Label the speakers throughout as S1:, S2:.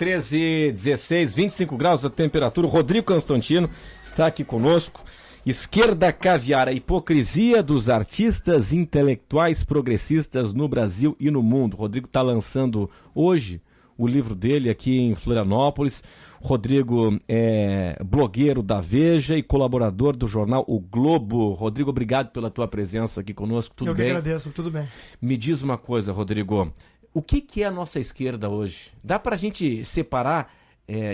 S1: 13, 16, 25 graus a temperatura. O Rodrigo Constantino está aqui conosco. Esquerda Caviar, a hipocrisia dos artistas intelectuais progressistas no Brasil e no mundo. O Rodrigo está lançando hoje o livro dele aqui em Florianópolis. Rodrigo é blogueiro da Veja e colaborador do jornal O Globo. Rodrigo, obrigado pela tua presença aqui conosco. Tudo bem?
S2: Eu que agradeço, tudo bem.
S1: Me diz uma coisa, Rodrigo. O que é a nossa esquerda hoje? Dá para a gente separar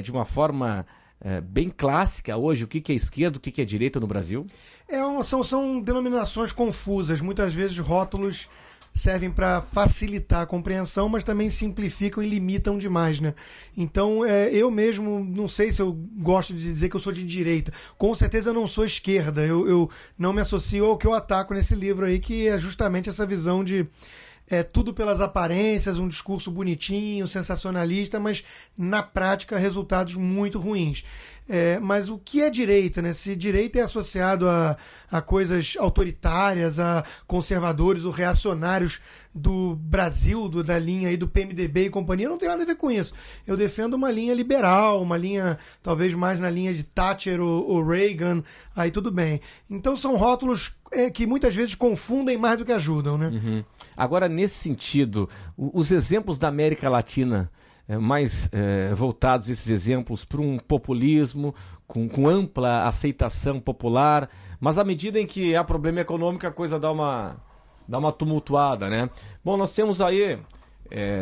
S1: de uma forma bem clássica hoje o que é esquerda, o que é direita no Brasil?
S2: São denominações confusas. Muitas vezes rótulos servem para facilitar a compreensão, mas também simplificam e limitam demais, né? Então, eu mesmo, não sei se eu gosto de dizer que eu sou de direita. Com certeza eu não sou esquerda. Eu não me associo ao que eu ataco nesse livro aí, que é justamente essa visão de tudo pelas aparências, um discurso bonitinho, sensacionalista, mas na prática resultados muito ruins. Mas o que é direita, né? Se direita é associado a coisas autoritárias, a conservadores ou reacionários do Brasil, da linha aí do PMDB e companhia, não tem nada a ver com isso. Eu defendo uma linha liberal, uma linha talvez mais na linha de Thatcher ou Reagan, aí tudo bem. Então são rótulos que muitas vezes confundem mais do que ajudam, né?
S1: Uhum. Agora, nesse sentido, os exemplos da América Latina, mais voltados esses exemplos para um populismo com ampla aceitação popular, mas à medida em que há problema econômico a coisa dá uma tumultuada, né? Bom, nós temos aí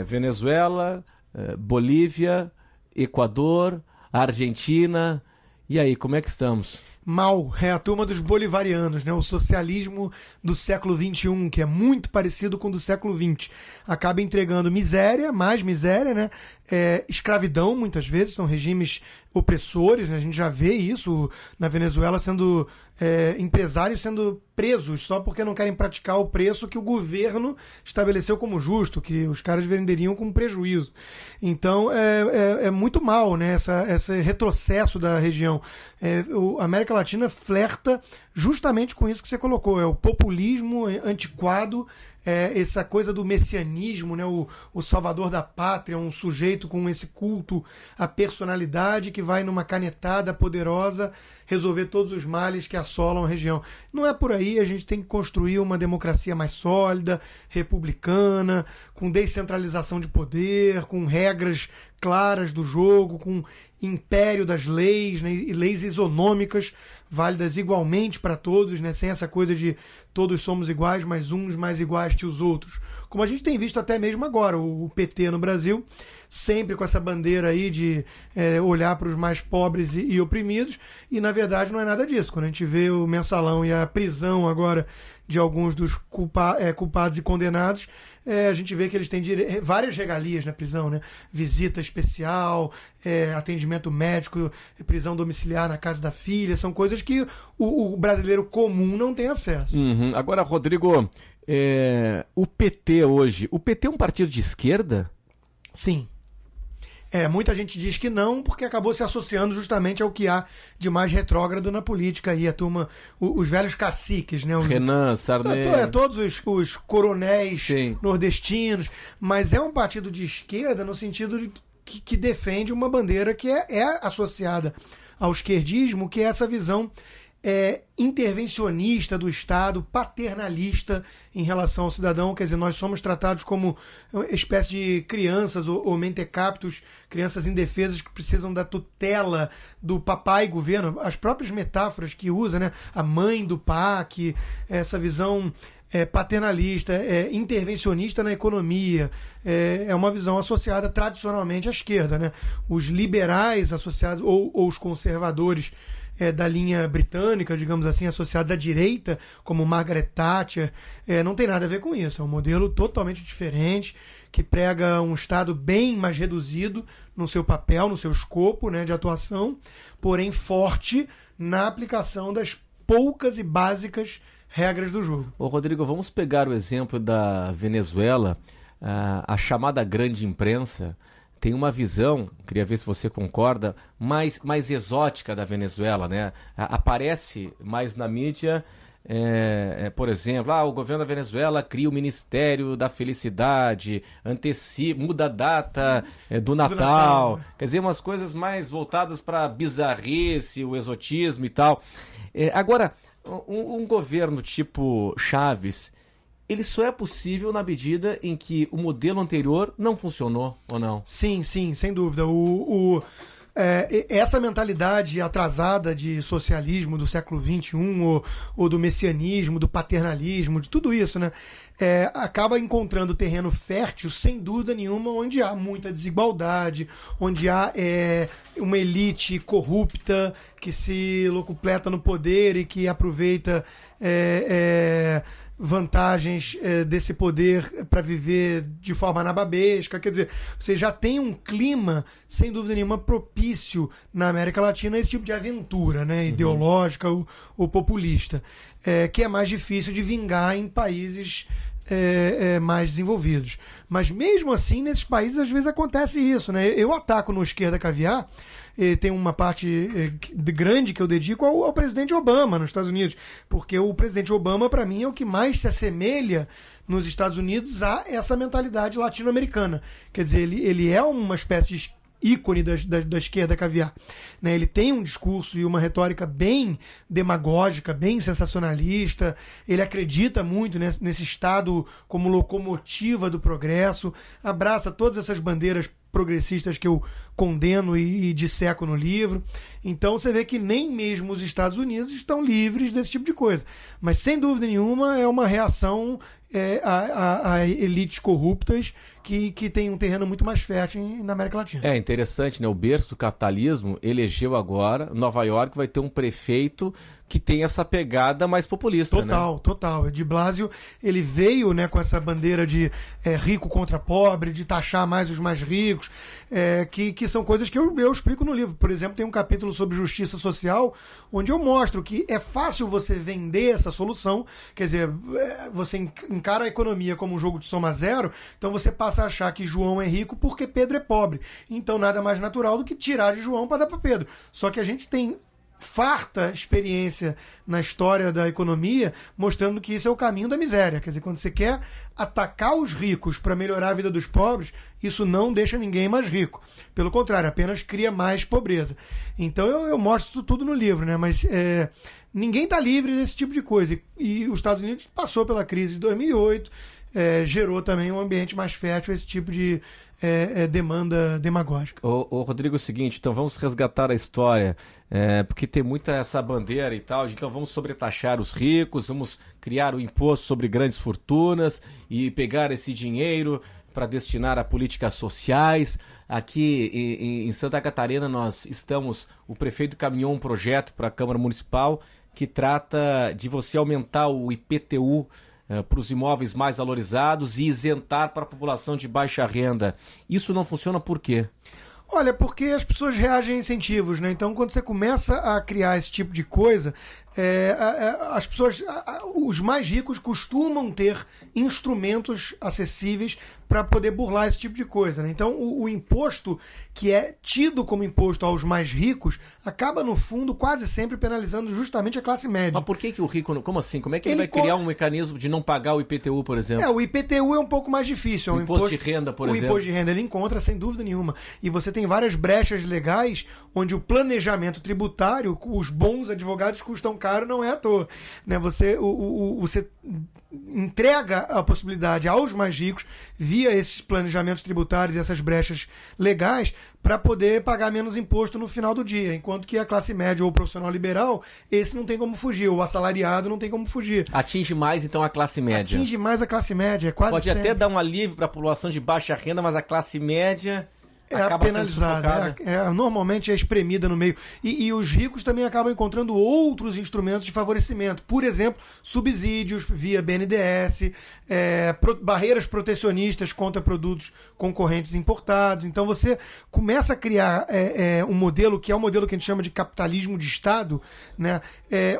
S1: Venezuela, Bolívia, Equador, Argentina, e aí, como é que estamos?
S2: Mal, é a turma dos bolivarianos, né? O socialismo do século XXI, que é muito parecido com o do século XX. Acaba entregando miséria, mais miséria, né? Escravidão, muitas vezes, são regimes opressores, né? A gente já vê isso na Venezuela, sendo empresários sendo presos só porque não querem praticar o preço que o governo estabeleceu como justo, que os caras venderiam com prejuízo. Então é muito mal, né? Esse retrocesso da região. A América Latina flerta justamente com isso que você colocou, o populismo antiquado, essa coisa do messianismo, né? O salvador da pátria, um sujeito com esse culto à personalidade que vai numa canetada poderosa resolver todos os males que assolam a região. Não é por aí, a gente tem que construir uma democracia mais sólida, republicana, com descentralização de poder, com regras claras do jogo, com império das leis, né, e leis isonômicas válidas igualmente para todos, né, sem essa coisa de todos somos iguais, mas uns mais iguais que os outros. Como a gente tem visto até mesmo agora, o PT no Brasil, sempre com essa bandeira aí de olhar para os mais pobres e oprimidos, e na verdade não é nada disso. Quando a gente vê o mensalão e a prisão agora de alguns dos culpados e condenados, a gente vê que eles têm várias regalias na prisão, né? Visita especial, atendimento médico, prisão domiciliar na casa da filha, são coisas que o brasileiro comum não tem acesso.
S1: Uhum. Agora, Rodrigo, o PT hoje, o PT é um partido de esquerda?
S2: Sim. Muita gente diz que não, porque acabou se associando justamente ao que há de mais retrógrado na política aí, a turma, os velhos caciques, né?
S1: Renan, Sarney.
S2: Todos os coronéis
S1: Sim.
S2: Nordestinos, mas é um partido de esquerda no sentido de que defende uma bandeira que é associada ao esquerdismo, que é essa visão intervencionista do Estado, paternalista em relação ao cidadão. Quer dizer, nós somos tratados como uma espécie de crianças ou mentecaptos, crianças indefesas que precisam da tutela do papai governo. As próprias metáforas que usa, né? A mãe do PAC, essa visão paternalista, intervencionista na economia, é uma visão associada tradicionalmente à esquerda, né? Os liberais associados, ou os conservadores da linha britânica, digamos assim, associados à direita, como Margaret Thatcher, não tem nada a ver com isso. É um modelo totalmente diferente, que prega um Estado bem mais reduzido no seu papel, no seu escopo, né, de atuação, porém forte na aplicação das poucas e básicas regras do jogo.
S1: Ô, Rodrigo, vamos pegar o exemplo da Venezuela. A chamada grande imprensa tem uma visão, queria ver se você concorda, mais exótica da Venezuela, né? Aparece mais na mídia por exemplo, o governo da Venezuela cria o Ministério da Felicidade, muda a data do Natal. Quer dizer, umas coisas mais voltadas para a bizarrice, o exotismo e tal. Agora, um governo tipo Chaves, ele só é possível na medida em que o modelo anterior não funcionou, ou não?
S2: Sim, sem dúvida. Essa mentalidade atrasada de socialismo do século XXI, ou do messianismo, do paternalismo, de tudo isso, né? Acaba encontrando terreno fértil, sem dúvida nenhuma, onde há muita desigualdade, onde há uma elite corrupta que se locupleta no poder e que aproveita vantagens desse poder para viver de forma anababesca. Quer dizer, você já tem um clima, sem dúvida nenhuma, propício na América Latina a esse tipo de aventura, né? Ideológica ou populista, que é mais difícil de vingar em países mais desenvolvidos. Mas mesmo assim, nesses países às vezes acontece isso, né? Eu ataco no Esquerda Caviar, tem uma parte grande que eu dedico ao presidente Obama nos Estados Unidos, porque o presidente Obama, para mim, é o que mais se assemelha nos Estados Unidos a essa mentalidade latino-americana. Quer dizer, ele é uma espécie de ícone da esquerda caviar, né? Ele tem um discurso e uma retórica bem demagógica, bem sensacionalista. Ele acredita muito nesse Estado como locomotiva do progresso, abraça todas essas bandeiras progressistas que eu condeno e disseco no livro. Então você vê que nem mesmo os Estados Unidos estão livres desse tipo de coisa. Mas sem dúvida nenhuma é uma reação a elites corruptas que tem um terreno muito mais fértil na América Latina.
S1: É interessante, né? O berço do capitalismo elegeu agora, Nova York vai ter um prefeito que tem essa pegada mais populista,
S2: Total. De Blasio, ele veio, né, com essa bandeira de rico contra pobre, de taxar mais os mais ricos, que são coisas que eu explico no livro. Por exemplo, tem um capítulo sobre justiça social, onde eu mostro que é fácil você vender essa solução. Quer dizer, você encara a economia como um jogo de soma zero, então você passa a achar que João é rico porque Pedro é pobre. Então nada mais natural do que tirar de João para dar para Pedro. Só que a gente tem farta experiência na história da economia mostrando que isso é o caminho da miséria. Quer dizer, quando você quer atacar os ricos para melhorar a vida dos pobres, isso não deixa ninguém mais rico. Pelo contrário, apenas cria mais pobreza. Então eu mostro isso tudo no livro, né? Mas ninguém está livre desse tipo de coisa. E os Estados Unidos passou pela crise de 2008, gerou também um ambiente mais fértil a esse tipo de demanda demagógica.
S1: Ô, Rodrigo, é o seguinte, então vamos resgatar a história, porque tem muita essa bandeira e tal, então vamos sobretaxar os ricos, vamos criar o imposto sobre grandes fortunas e pegar esse dinheiro para destinar a políticas sociais. Aqui em Santa Catarina o prefeito caminhou um projeto para a Câmara Municipal que trata de você aumentar o IPTU para os imóveis mais valorizados e isentar para a população de baixa renda. Isso não funciona por quê?
S2: Olha, porque as pessoas reagem a incentivos, né? Então, quando você começa a criar esse tipo de coisa, as pessoas, os mais ricos costumam ter instrumentos acessíveis para poder burlar esse tipo de coisa, né? Então, o imposto que é tido como imposto aos mais ricos acaba, no fundo, quase sempre penalizando justamente a classe média.
S1: Mas por que o rico... Como assim? Como é que ele vai criar um mecanismo de não pagar o IPTU, por exemplo?
S2: O IPTU é um pouco mais difícil.
S1: O imposto de renda, por exemplo.
S2: O imposto de renda ele encontra, sem dúvida nenhuma. E você tem várias brechas legais onde o planejamento tributário, os bons advogados custam caro, não é à toa, né? Você entrega a possibilidade aos mais ricos, via esses planejamentos tributários e essas brechas legais, para poder pagar menos imposto no final do dia, enquanto que a classe média ou o profissional liberal, esse não tem como fugir, o assalariado não tem como fugir.
S1: Atinge mais, então, a classe média.
S2: Atinge mais a classe média, quase
S1: Pode
S2: sempre.
S1: Até dar um alívio para a população de baixa renda, mas a classe média...
S2: acaba penalizada, normalmente é espremida no meio. E os ricos também acabam encontrando outros instrumentos de favorecimento. Por exemplo, subsídios via BNDES, barreiras protecionistas contra produtos concorrentes importados. Então você começa a criar um modelo que é um modelo que a gente chama de capitalismo de Estado, né?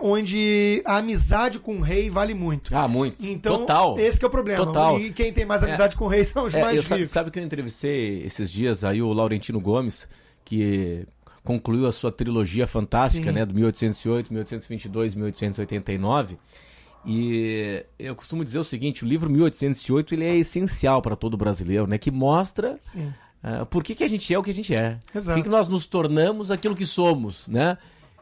S2: Onde a amizade com o rei vale muito.
S1: Muito.
S2: Então,
S1: total.
S2: Esse que é o problema.
S1: Total.
S2: E quem tem mais amizade com o rei são os mais ricos.
S1: Sabe que eu entrevistei esses dias aí o Laurentino Gomes, que concluiu a sua trilogia fantástica, né, do 1808, 1822, 1889, E eu costumo dizer o seguinte, o livro 1808 ele é essencial para todo brasileiro, né? Que mostra por que a gente é o que a gente é.
S2: Exato.
S1: Por que nós nos tornamos aquilo que somos, né?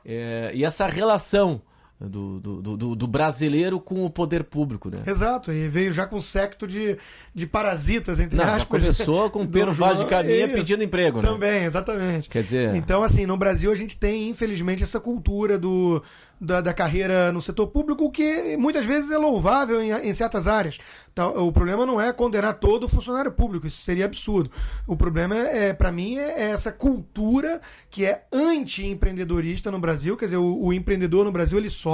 S1: E essa relação do brasileiro com o poder público, né?
S2: Exato, e veio já com um séquito de parasitas, entre aspas.
S1: Começou com o Pedro Vaz de Caminha pedindo emprego, né?
S2: Também, exatamente.
S1: Quer dizer...
S2: Então, assim, no Brasil a gente tem, infelizmente, essa cultura da carreira no setor público, que muitas vezes é louvável em certas áreas. Então, o problema não é condenar todo o funcionário público, isso seria absurdo. O problema, para mim, é essa cultura que é anti-empreendedorista no Brasil. Quer dizer, o empreendedor no Brasil, ele sofre,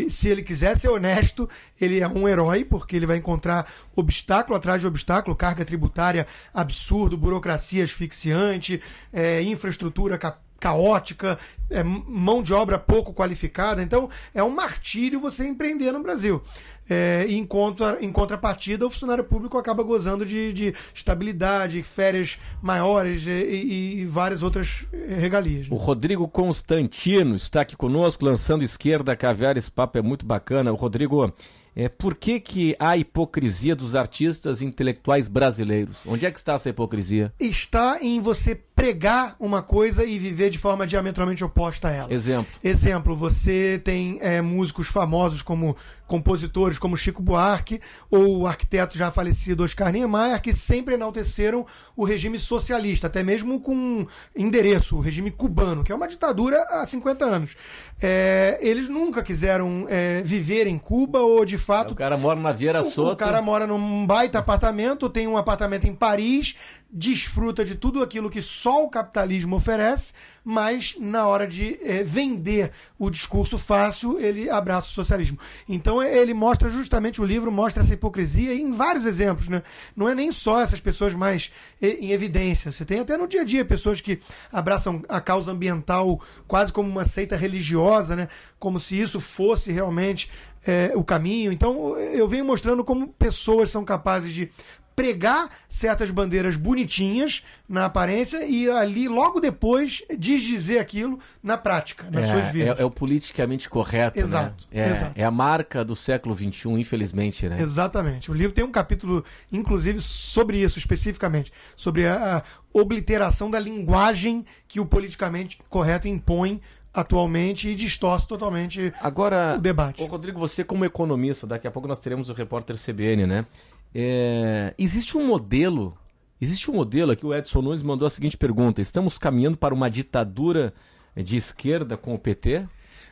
S2: se ele quiser ser honesto, ele é um herói, porque ele vai encontrar obstáculo atrás de obstáculo, carga tributária absurdo, burocracia asfixiante, infraestrutura caótica, mão de obra pouco qualificada. Então, é um martírio você empreender no Brasil. E em contrapartida, o funcionário público acaba gozando de estabilidade, férias maiores e várias outras regalias.
S1: O Rodrigo Constantino está aqui conosco, lançando Esquerda Caviar. Esse papo é muito bacana. O Rodrigo, por que há hipocrisia dos artistas intelectuais brasileiros? Onde é que está essa hipocrisia?
S2: Está em você pregar uma coisa e viver de forma diametralmente oposta a ela. Exemplo, você tem músicos famosos como compositores como Chico Buarque ou o arquiteto já falecido Oscar Niemeyer, que sempre enalteceram o regime socialista, até mesmo com endereço, o regime cubano, que é uma ditadura há 50 anos. Eles nunca quiseram viver em Cuba ou, de fato...
S1: O cara mora na Vieira Soto.
S2: O cara mora num baita apartamento, tem um apartamento em Paris, desfruta de tudo aquilo que só o capitalismo oferece, mas na hora de vender o discurso fácil, ele abraça o socialismo. Então ele mostra justamente, o livro mostra essa hipocrisia em vários exemplos, né? Não é nem só essas pessoas mais em evidência. Você tem até no dia a dia pessoas que abraçam a causa ambiental quase como uma seita religiosa, né? Como se isso fosse realmente o caminho. Então eu venho mostrando como pessoas são capazes de pregar certas bandeiras bonitinhas na aparência e ali logo depois desdizer aquilo na prática, nas suas vidas.
S1: É o politicamente correto,
S2: exato,
S1: né?
S2: Exato.
S1: É a marca do século XXI, infelizmente, né?
S2: Exatamente. O livro tem um capítulo, inclusive, sobre isso especificamente, sobre a obliteração da linguagem que o politicamente correto impõe atualmente e distorce totalmente o debate.
S1: Rodrigo, você como economista, daqui a pouco nós teremos o repórter CBN, né? Existe um modelo aqui, o Edson Nunes mandou a seguinte pergunta: estamos caminhando para uma ditadura de esquerda com o PT?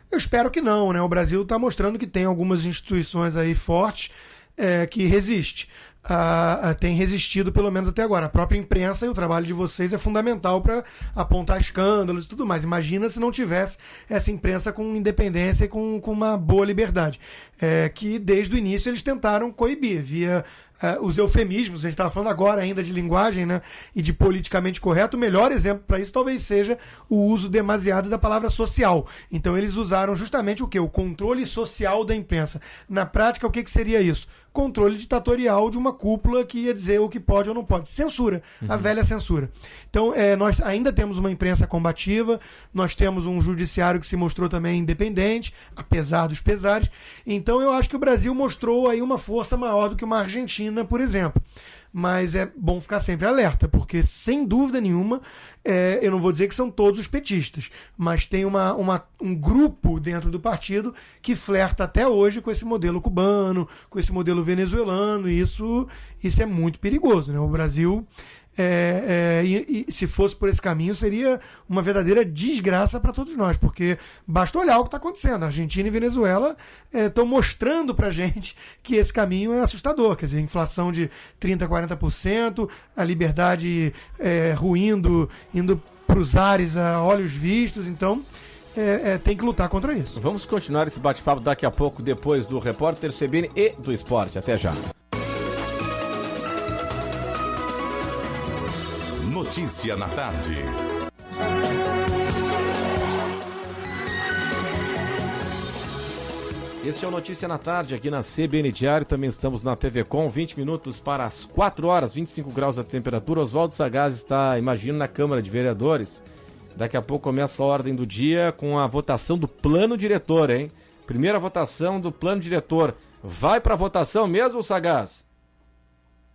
S2: Eu espero que não, né? O Brasil está mostrando que tem algumas instituições aí fortes que resistem. Tem resistido pelo menos até agora. A própria imprensa e o trabalho de vocês é fundamental para apontar escândalos e tudo mais. Imagina se não tivesse essa imprensa com independência e com uma boa liberdade, que desde o início eles tentaram coibir via os eufemismos. A gente estava falando agora ainda de linguagem, né, e de politicamente correto. O melhor exemplo para isso talvez seja o uso demasiado da palavra social. Então eles usaram justamente o quê? O controle social da imprensa. Na prática, o que seria isso? Controle ditatorial de uma cúpula que ia dizer o que pode ou não pode. Censura, a velha censura. Então, nós ainda temos uma imprensa combativa, nós temos um judiciário que se mostrou também independente, apesar dos pesares. Então, eu acho que o Brasil mostrou aí uma força maior do que uma Argentina, por exemplo. Mas é bom ficar sempre alerta, porque, sem dúvida nenhuma, eu não vou dizer que são todos os petistas, mas tem um grupo dentro do partido que flerta até hoje com esse modelo cubano, com esse modelo venezuelano, e isso é muito perigoso, né? O Brasil, e se fosse por esse caminho, seria uma verdadeira desgraça para todos nós, porque basta olhar o que está acontecendo. A Argentina e Venezuela estão mostrando para a gente que esse caminho é assustador. Quer dizer, inflação de 30%, 40%, a liberdade ruindo, indo para os ares a olhos vistos. Então, tem que lutar contra isso.
S1: Vamos continuar esse bate-papo daqui a pouco, depois do Repórter CBN e do Esporte. Até já.
S3: Notícia na tarde.
S1: Este é o Notícia na Tarde, aqui na CBN Diário. Também estamos na TV Com, 20 minutos para as 4 horas, 25 graus a temperatura. Oswaldo Sagaz está, imagino, na Câmara de Vereadores. Daqui a pouco começa a ordem do dia com a votação do plano diretor, hein? primeira votação do plano diretor. Vai para votação mesmo, Sagaz?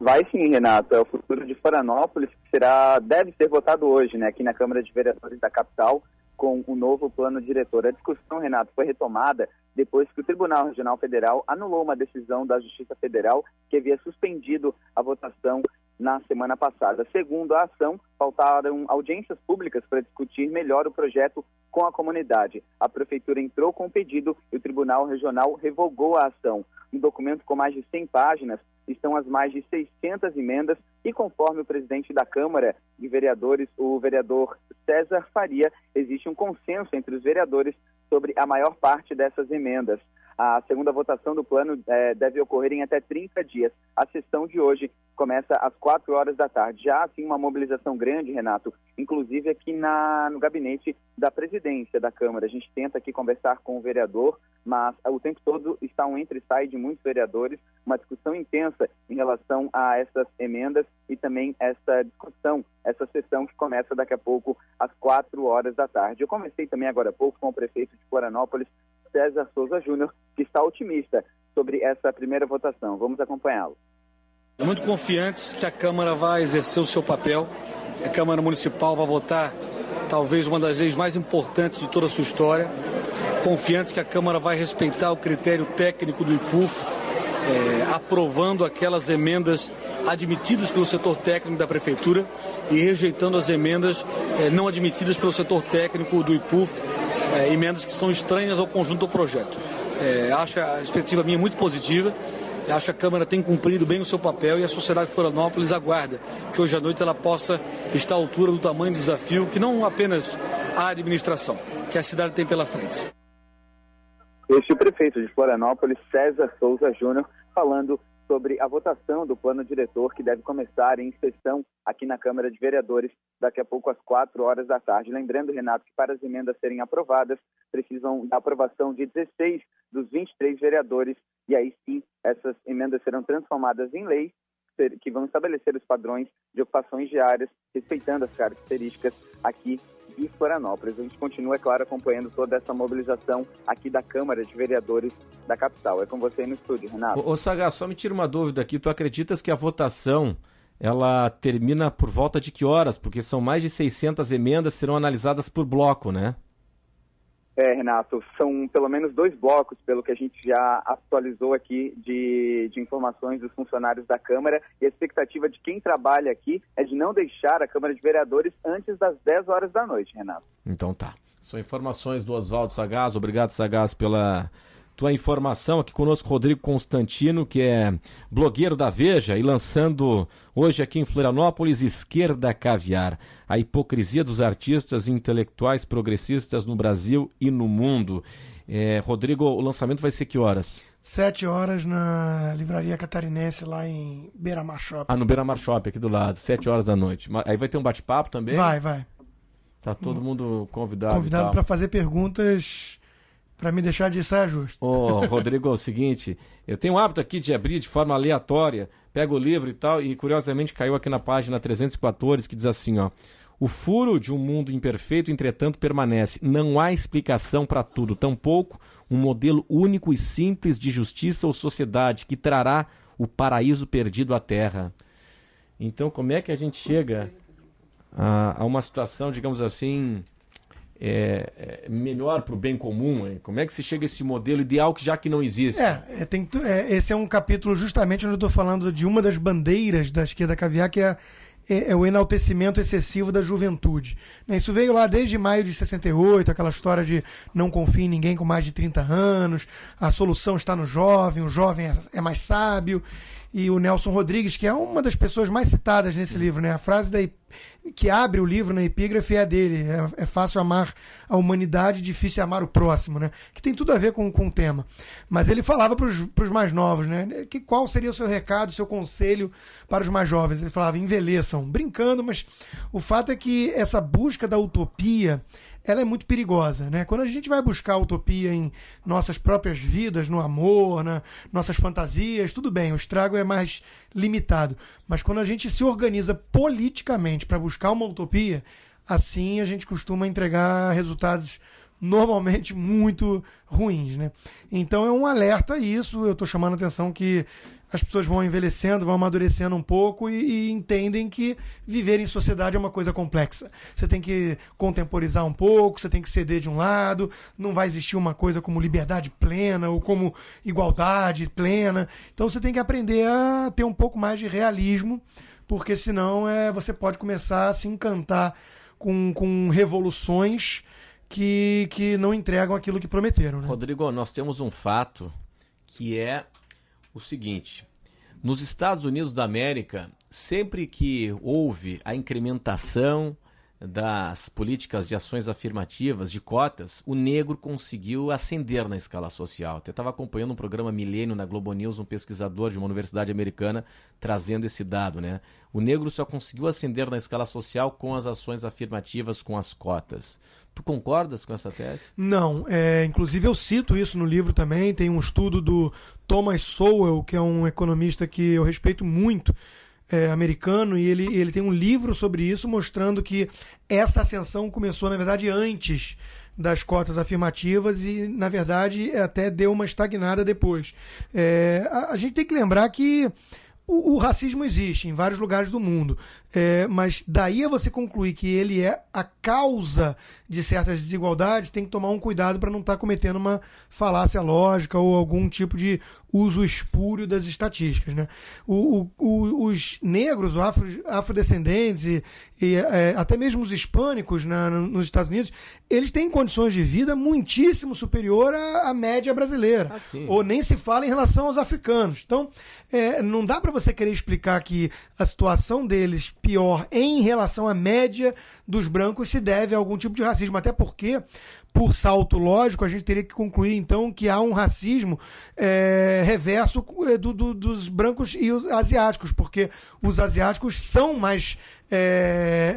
S4: Vai sim, Renato. É o futuro de Florianópolis que deve ser votado hoje, né, aqui na Câmara de Vereadores da capital, com o novo plano diretor. A discussão, Renato, foi retomada depois que o Tribunal Regional Federal anulou uma decisão da Justiça Federal que havia suspendido a votação na semana passada. Segundo a ação, faltaram audiências públicas para discutir melhor o projeto com a comunidade. A Prefeitura entrou com o pedido e o Tribunal Regional revogou a ação. Um documento com mais de 100 páginas, estão as mais de 600 emendas e, conforme o presidente da Câmara de Vereadores, o vereador César Faria, existe um consenso entre os vereadores sobre a maior parte dessas emendas. A segunda votação do plano deve ocorrer em até 30 dias. A sessão de hoje começa às 4 horas da tarde. Já assim, uma mobilização grande, Renato, inclusive aqui no gabinete da presidência da Câmara. A gente tenta aqui conversar com o vereador, mas o tempo todo está um entra e sai de muitos vereadores, uma discussão intensa em relação a essas emendas e também essa discussão, essa sessão que começa daqui a pouco às 4 horas da tarde. Eu conversei também agora há pouco com o prefeito de Florianópolis, César Souza Júnior, que está otimista sobre essa primeira votação. Vamos acompanhá-lo.
S5: Muito confiantes que a Câmara vai exercer o seu papel. A Câmara Municipal vai votar talvez uma das leis mais importantes de toda a sua história. Confiantes que a Câmara vai respeitar o critério técnico do IPUF, aprovando aquelas emendas admitidas pelo setor técnico da Prefeitura e rejeitando as emendas não admitidas pelo setor técnico do IPUF, emendas que são estranhas ao conjunto do projeto. Acho a perspectiva minha muito positiva. Acho que a Câmara tem cumprido bem o seu papel e a sociedade de Florianópolis aguarda que hoje à noite ela possa estar à altura do tamanho do desafio que não apenas a administração, que a cidade tem pela frente.
S4: Este é o prefeito de Florianópolis, César Souza Júnior, falando sobre a votação do plano diretor que deve começar em sessão aqui na Câmara de Vereadores daqui a pouco às 4 horas da tarde. Lembrando, Renato, que para as emendas serem aprovadas, precisam da aprovação de 16 dos 23 vereadores e aí sim essas emendas serão transformadas em leis que vão estabelecer os padrões de ocupações diárias, respeitando as características aqui de Florianópolis. A gente continua, é claro, acompanhando toda essa mobilização aqui da Câmara de Vereadores da capital. É com você aí no estúdio, Renato.
S1: Ô Sagaz, só me tira uma dúvida aqui. Tu acreditas que a votação ela termina por volta de que horas? Porque são mais de 600 emendas, serão analisadas por bloco, né?
S4: Renato, são pelo menos 2 blocos, pelo que a gente já atualizou aqui de informações dos funcionários da Câmara, e a expectativa de quem trabalha aqui é de não deixar a Câmara de Vereadores antes das 10 horas da noite, Renato.
S1: Então tá. São informações do Oswaldo Sagaz. Obrigado, Sagaz, pela tua informação. Aqui conosco Rodrigo Constantino, que é blogueiro da Veja e lançando hoje aqui em Florianópolis Esquerda Caviar, a hipocrisia dos artistas e intelectuais progressistas no Brasil e no mundo. Rodrigo, o lançamento vai ser que horas?
S2: 7 horas na Livraria Catarinense, lá em Beira-Mar Shopping.
S1: No Beira-Mar Shopping, aqui do lado, 7 horas da noite. Aí vai ter um bate-papo também?
S2: Vai.
S1: Tá todo mundo convidado.
S2: Convidado para fazer perguntas para me deixar de saia justa.
S1: Rodrigo, é o seguinte, eu tenho o hábito aqui de abrir de forma aleatória, pego o livro e tal, e curiosamente caiu aqui na página 314, que diz assim, ó: o furo de um mundo imperfeito, entretanto, permanece. Não há explicação para tudo, tampouco um modelo único e simples de justiça ou sociedade que trará o paraíso perdido à terra. Então, como é que a gente chega a uma situação, digamos assim, melhor para o bem comum? Hein? Como é que se chega a esse modelo ideal que já que não existe?
S2: Esse é um capítulo justamente onde eu estou falando de uma das bandeiras da Esquerda Caviar, que é o enaltecimento excessivo da juventude. Isso veio lá desde maio de 68, aquela história de não confie em ninguém com mais de 30 anos, a solução está no jovem, o jovem é mais sábio. E o Nelson Rodrigues, que é uma das pessoas mais citadas nesse livro, né? A frase que abre o livro na epígrafe é a dele: é fácil amar a humanidade, difícil amar o próximo, né? Que tem tudo a ver com o tema. Mas ele falava para os mais novos, né? Qual seria o seu recado, o seu conselho para os mais jovens? Ele falava: envelheçam, brincando, mas o fato é que essa busca da utopia, ela é muito perigosa, né? Quando a gente vai buscar a utopia em nossas próprias vidas, no amor, nossas fantasias, tudo bem, o estrago é mais limitado. Mas quando a gente se organiza politicamente para buscar uma utopia, assim a gente costuma entregar resultados normalmente muito ruins, né? Então é um alerta isso, eu estou chamando a atenção que as pessoas vão envelhecendo, vão amadurecendo um pouco e entendem que viver em sociedade é uma coisa complexa. Você tem que contemporizar um pouco, você tem que ceder de um lado, não vai existir uma coisa como liberdade plena ou como igualdade plena. Então você tem que aprender a ter um pouco mais de realismo, porque senão você pode começar a se encantar com revoluções que não entregam aquilo que prometeram, né?
S1: Rodrigo, nós temos um fato que é o seguinte: nos Estados Unidos da América, sempre que houve a incrementação das políticas de ações afirmativas, de cotas, o negro conseguiu ascender na escala social. Eu estava acompanhando um programa Milênio na Globo News, um pesquisador de uma universidade americana trazendo esse dado, né? O negro só conseguiu ascender na escala social com as ações afirmativas, com as cotas. Tu concordas com essa tese?
S2: Não, inclusive eu cito isso no livro também, tem um estudo do Thomas Sowell, que é um economista que eu respeito muito, americano, e ele tem um livro sobre isso mostrando que essa ascensão começou, na verdade, antes das cotas afirmativas e, na verdade, até deu uma estagnada depois. A gente tem que lembrar que o racismo existe em vários lugares do mundo, mas daí a você concluir que ele é a causa de certas desigualdades, tem que tomar um cuidado para não estar cometendo uma falácia lógica ou algum tipo de uso espúrio das estatísticas, né? Os negros, os afrodescendentes e até mesmo os hispânicos nos Estados Unidos, eles têm condições de vida muitíssimo superior à média brasileira, ou nem se fala em relação aos africanos. Então, não dá para você querer explicar que a situação deles pior em relação à média dos brancos se deve a algum tipo de racismo, até porque, por salto lógico, a gente teria que concluir, então, que há um racismo reverso dos brancos e os asiáticos, porque os asiáticos são mais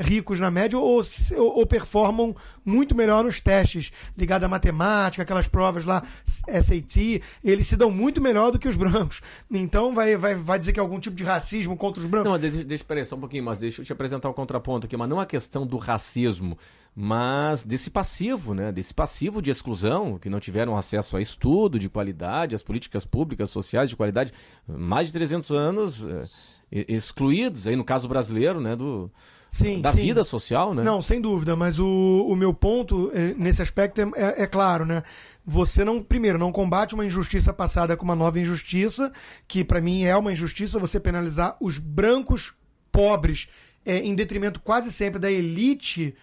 S2: ricos na média ou performam muito melhor nos testes ligados à matemática, aquelas provas lá, SAT, eles se dão muito melhor do que os brancos. Então vai dizer que é algum tipo de racismo contra os brancos?
S1: Não, deixa só um pouquinho, mas deixa eu te apresentar um contraponto aqui, mas não a questão do racismo, mas desse passivo, né? Desse passivo de exclusão, que não tiveram acesso a estudo de qualidade, às políticas públicas, sociais de qualidade, mais de 300 anos excluídos, aí no caso brasileiro, né? Da vida social, né?
S2: Não, sem dúvida, mas o meu ponto nesse aspecto é claro, né? Você primeiro, não combate uma injustiça passada com uma nova injustiça, que para mim é uma injustiça você penalizar os brancos pobres em detrimento quase sempre da elite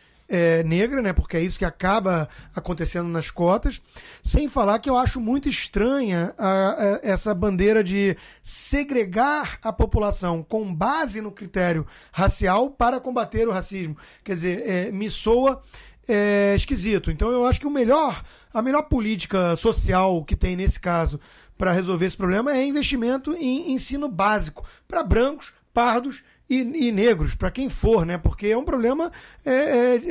S2: negra, né? Porque é isso que acaba acontecendo nas cotas. Sem falar que eu acho muito estranha essa bandeira de segregar a população com base no critério racial para combater o racismo. Quer dizer, me soa esquisito. Então eu acho que a melhor política social que tem nesse caso para resolver esse problema é investimento em ensino básico para brancos, pardos e negros, para quem for, né? Porque é um problema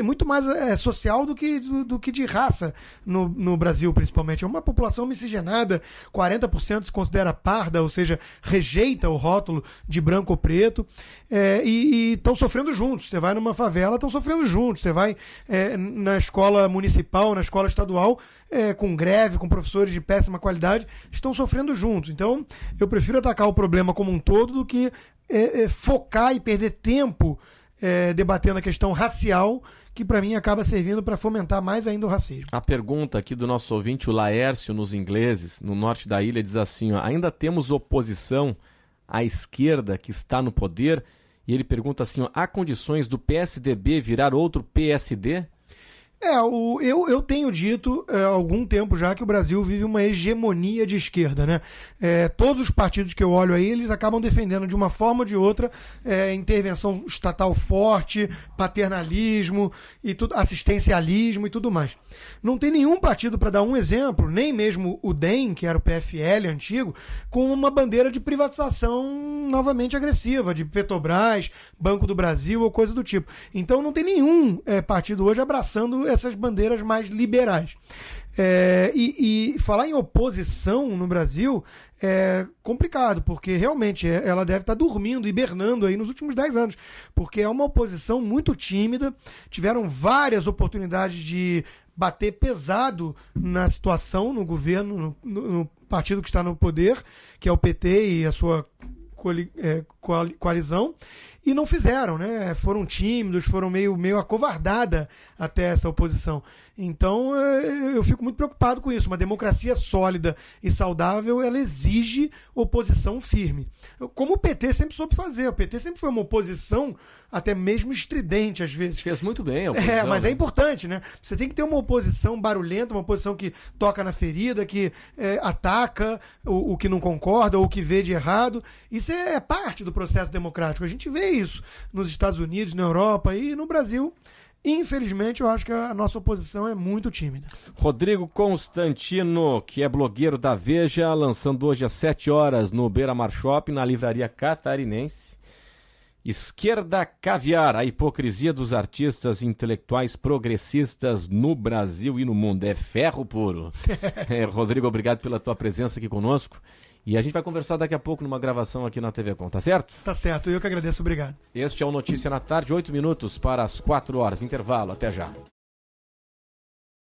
S2: muito mais social do que de raça no Brasil, principalmente. É uma população miscigenada, 40% se considera parda, ou seja, rejeita o rótulo de branco ou preto, e estão sofrendo juntos. Você vai numa favela, estão sofrendo juntos. Você vai na escola municipal, na escola estadual, com greve, com professores de péssima qualidade, estão sofrendo juntos. Então, eu prefiro atacar o problema como um todo do que focar e perder tempo debatendo a questão racial, que para mim acaba servindo para fomentar mais ainda o racismo.
S1: A pergunta aqui do nosso ouvinte, o Laércio, nos ingleses, no norte da ilha, diz assim, ó, ainda temos oposição à esquerda que está no poder? E ele pergunta assim, ó, há condições do PSDB virar outro PSD?
S2: Eu tenho dito há algum tempo já que o Brasil vive uma hegemonia de esquerda, né? Todos os partidos que eu olho aí, eles acabam defendendo de uma forma ou de outra intervenção estatal forte, paternalismo, e tudo, assistencialismo e tudo mais. Não tem nenhum partido, para dar um exemplo, nem mesmo o DEM, que era o PFL antigo, com uma bandeira de privatização novamente agressiva, de Petrobras, Banco do Brasil ou coisa do tipo. Então não tem nenhum partido hoje abraçando essas bandeiras mais liberais. E falar em oposição no Brasil é complicado, porque realmente ela deve estar dormindo, hibernando aí nos últimos 10 anos, porque é uma oposição muito tímida, tiveram várias oportunidades de bater pesado na situação, no governo, no partido que está no poder, que é o PT e a sua coalizão, e não fizeram, né? Foram tímidos, foram meio acovardada até essa oposição. Então eu fico muito preocupado com isso. Uma democracia sólida e saudável, ela exige oposição firme. Como o PT sempre soube fazer. O PT sempre foi uma oposição até mesmo estridente às vezes.
S1: Fez muito bem a oposição.
S2: Mas é importante, né? Você tem que ter uma oposição barulhenta, uma oposição que toca na ferida, que ataca o que não concorda ou o que vê de errado. Isso é parte do processo democrático. A gente vê isso nos Estados Unidos, na Europa e no Brasil. Infelizmente, eu acho que a nossa oposição é muito tímida.
S1: Rodrigo Constantino, que é blogueiro da Veja, lançando hoje às 7 horas no Beira Mar Shopping, na Livraria Catarinense. Esquerda Caviar, a hipocrisia dos artistas intelectuais progressistas no Brasil e no mundo. É ferro puro. Rodrigo, obrigado pela tua presença aqui conosco. E a gente vai conversar daqui a pouco numa gravação aqui na TV Com, tá certo?
S2: Tá certo, eu que agradeço, obrigado.
S1: Este é o Notícia na Tarde, 8 minutos para as 4 horas. Intervalo, até já.